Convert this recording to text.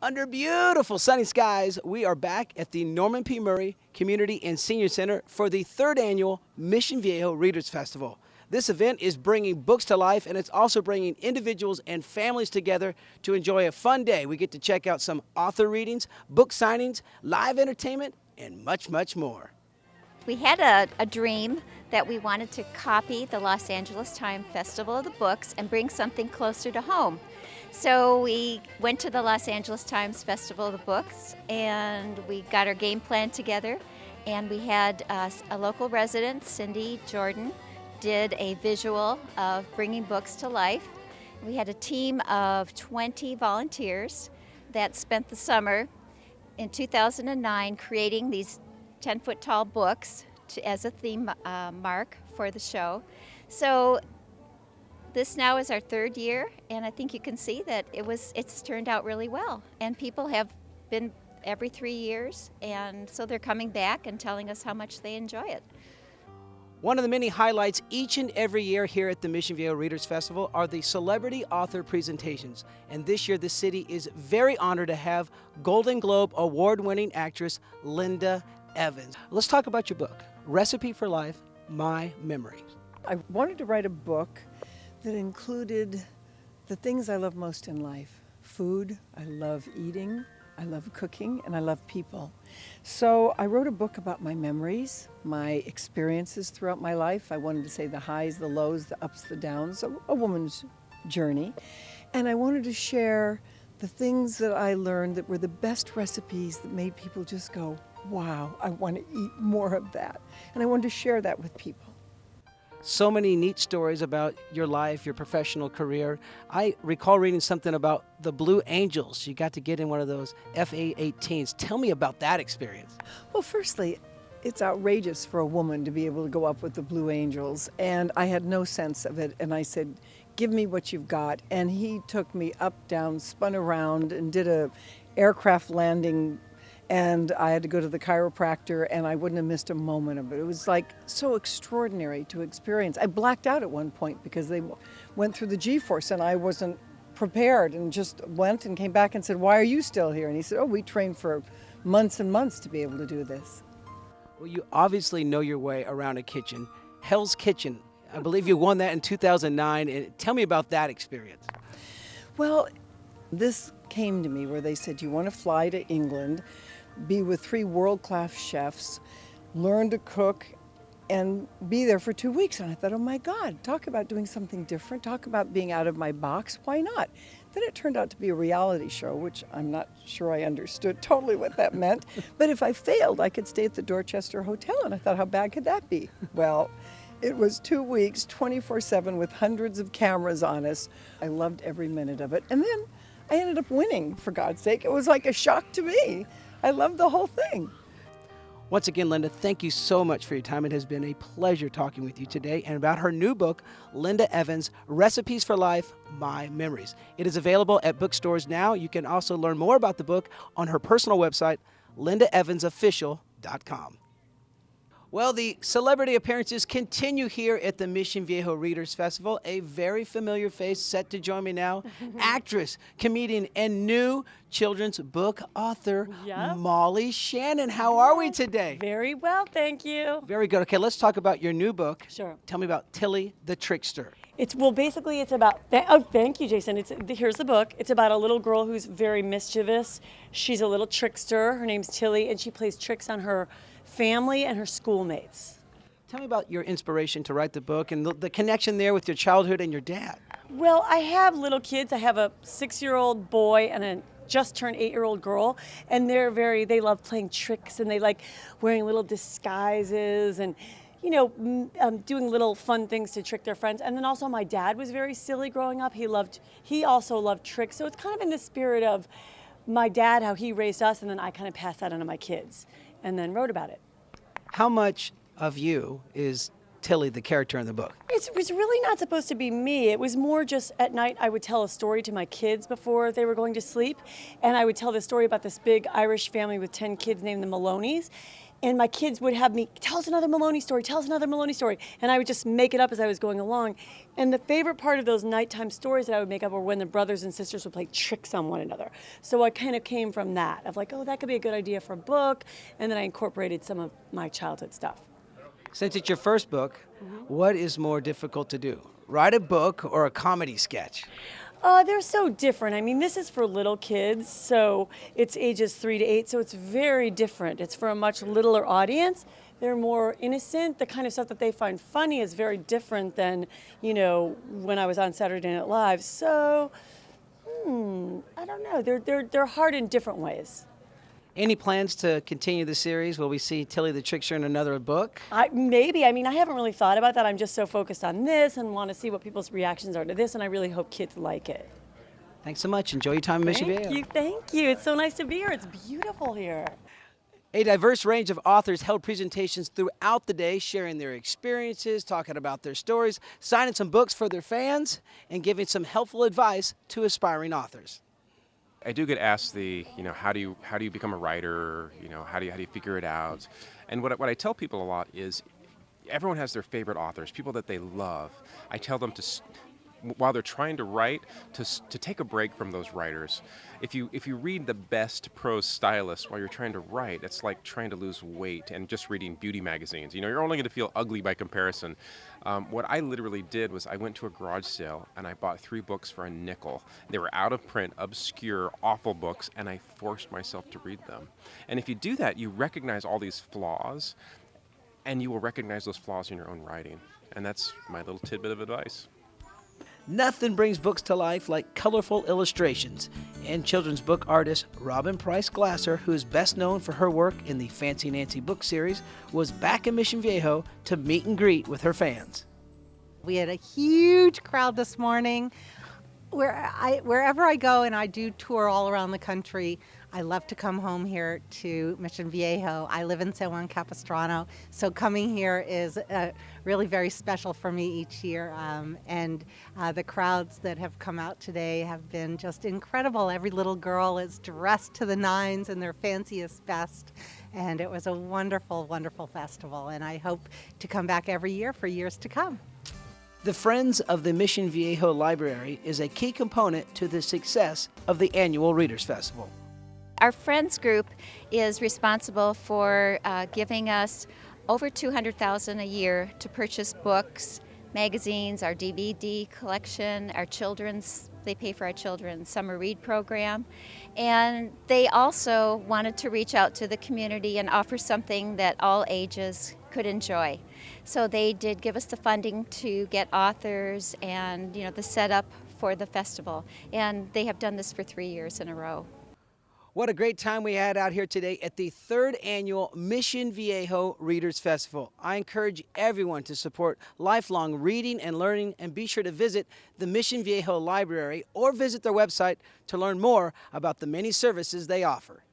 Under beautiful sunny skies, we are back at the Norman P. Murray Community and Senior Center for the third annual Mission Viejo Readers Festival. This event is bringing books to life, and it's also bringing individuals and families together to enjoy a fun day. We get to check out some author readings, book signings, live entertainment, and much, much more. We had a dream that we wanted to copy the Los Angeles Times Festival of the Books and bring something closer to home. So we went to the Los Angeles Times Festival of the Books and we got our game plan together, and we had a local resident, Cindy Jordan, did a visual of bringing books to life. We had a team of 20 volunteers that spent the summer in 2009 creating these 10-foot tall books as a theme mark for the show. So this now is our third year, and I think you can see that it's turned out really well. And people have been every 3 years, and so they're coming back and telling us how much they enjoy it. One of the many highlights each and every year here at the Mission Viejo Readers Festival are the celebrity author presentations. And this year, the city is very honored to have Golden Globe award-winning actress Linda Evans. Let's talk about your book, Recipe for Life, My Memories. I wanted to write a book that included the things I love most in life. Food, I love eating, I love cooking, and I love people. So I wrote a book about my memories, my experiences throughout my life. I wanted to say the highs, the lows, the ups, the downs, a woman's journey. And I wanted to share the things that I learned that were the best recipes that made people just go, wow, I want to eat more of that. And I wanted to share that with people. So many neat stories about your life, your professional career. I recall reading something about the Blue Angels. You got to get in one of those FA-18s. Tell me about that experience. Well, firstly, it's outrageous for a woman to be able to go up with the Blue Angels, and I had no sense of it, and I said, give me what you've got. And he took me up, down, spun around, and did a aircraft landing, and I had to go to the chiropractor, and I wouldn't have missed a moment of it. It was like so extraordinary to experience. I blacked out at one point because they went through the G-force, and I wasn't prepared, and just went and came back and said, why are you still here? And he said, oh, we trained for months and months to be able to do this. Well, you obviously know your way around a kitchen. Hell's Kitchen. I believe you won that in 2009. And tell me about that experience. Well, this came to me where they said, you want to fly to England, be with 3 world-class chefs, learn to cook, and be there for 2 weeks. And I thought, oh my God, talk about doing something different, talk about being out of my box, why not? Then it turned out to be a reality show, which I'm not sure I understood totally what that meant. But if I failed, I could stay at the Dorchester Hotel, and I thought, how bad could that be? Well, it was 2 weeks, 24/7, with hundreds of cameras on us. I loved every minute of it. And then I ended up winning, for God's sake. It was like a shock to me. I loved the whole thing. Once again, Linda, thank you so much for your time. It has been a pleasure talking with you today and about her new book, Linda Evans, Recipes for Life, My Memories. It is available at bookstores now. You can also learn more about the book on her personal website, lindaevansofficial.com. Well, the celebrity appearances continue here at the Mission Viejo Readers Festival. A very familiar face set to join me now, actress, comedian, and new children's book author, Yep. Molly Shannon. How are we today? Very well, thank you. Very good. Okay, let's talk about your new book. Sure. Tell me about Tilly the Trickster. Basically it's about, thank you, Jason. Here's the book. It's about a little girl who's very mischievous. She's a little trickster. Her name's Tilly, and she plays tricks on her family and her schoolmates. Tell me about your inspiration to write the book and the connection there with your childhood and your dad. Well, I have little kids. I have a 6-year-old boy and a just turned 8-year-old girl, and they love playing tricks, and they like wearing little disguises and doing little fun things to trick their friends. And then also my dad was very silly growing up. He also loved tricks. So it's kind of in the spirit of my dad, how he raised us, and then I kind of passed that on to my kids and then wrote about it. How much of you is Tilly, the character in the book? It was really not supposed to be me. It was more just at night I would tell a story to my kids before they were going to sleep. And I would tell the story about this big Irish family with 10 kids named the Maloneys. And my kids would have me, tell us another Maloney story, tell us another Maloney story. And I would just make it up as I was going along. And the favorite part of those nighttime stories that I would make up were when the brothers and sisters would play tricks on one another. So I kind of came from that, of like, oh, that could be a good idea for a book. And then I incorporated some of my childhood stuff. Since it's your first book, what is more difficult to do? Write a book or a comedy sketch? They're so different. I mean, this is for little kids, so it's ages 3 to 8, so it's very different. It's for a much littler audience. They're more innocent. The kind of stuff that they find funny is very different than, you know, when I was on Saturday Night Live. So, I don't know. They're hard in different ways. Any plans to continue the series? Will we see Tilly the Trickster in another book? Maybe. I mean, I haven't really thought about that. I'm just so focused on this and want to see what people's reactions are to this, and I really hope kids like it. Thanks so much. Enjoy your time in Mission Viejo. Thank you. It's so nice to be here. It's beautiful here. A diverse range of authors held presentations throughout the day, sharing their experiences, talking about their stories, signing some books for their fans, and giving some helpful advice to aspiring authors. I do get asked how do you become a writer? How do you figure it out? And what I tell people a lot is everyone has their favorite authors, people that they love. I tell them while they're trying to write, to take a break from those writers. If you read the best prose stylists while you're trying to write, it's like trying to lose weight and just reading beauty magazines. You're only going to feel ugly by comparison. What I literally did was I went to a garage sale and I bought 3 books for a nickel. They were out of print, obscure, awful books, and I forced myself to read them. And if you do that, you recognize all these flaws, and you will recognize those flaws in your own writing. And that's my little tidbit of advice. Nothing brings books to life like colorful illustrations. And children's book artist Robin Price Glasser, who is best known for her work in the Fancy Nancy book series, was back in Mission Viejo to meet and greet with her fans. We had a huge crowd this morning. Wherever I go, and I do tour all around the country, I love to come home here to Mission Viejo. I live in San Juan Capistrano, so coming here is really very special for me each year. And the crowds that have come out today have been just incredible. Every little girl is dressed to the nines in their fanciest best. And it was a wonderful, wonderful festival. And I hope to come back every year for years to come. The Friends of the Mission Viejo Library is a key component to the success of the annual Readers Festival. Our Friends group is responsible for giving us over $200,000 a year to purchase books, magazines, our DVD collection, they pay for our children's summer read program. And they also wanted to reach out to the community and offer something that all ages could enjoy. So they did give us the funding to get authors and the setup for the festival. And they have done this for 3 years in a row. What a great time we had out here today at the 3rd annual Mission Viejo Readers Festival. I encourage everyone to support lifelong reading and learning, and be sure to visit the Mission Viejo Library or visit their website to learn more about the many services they offer.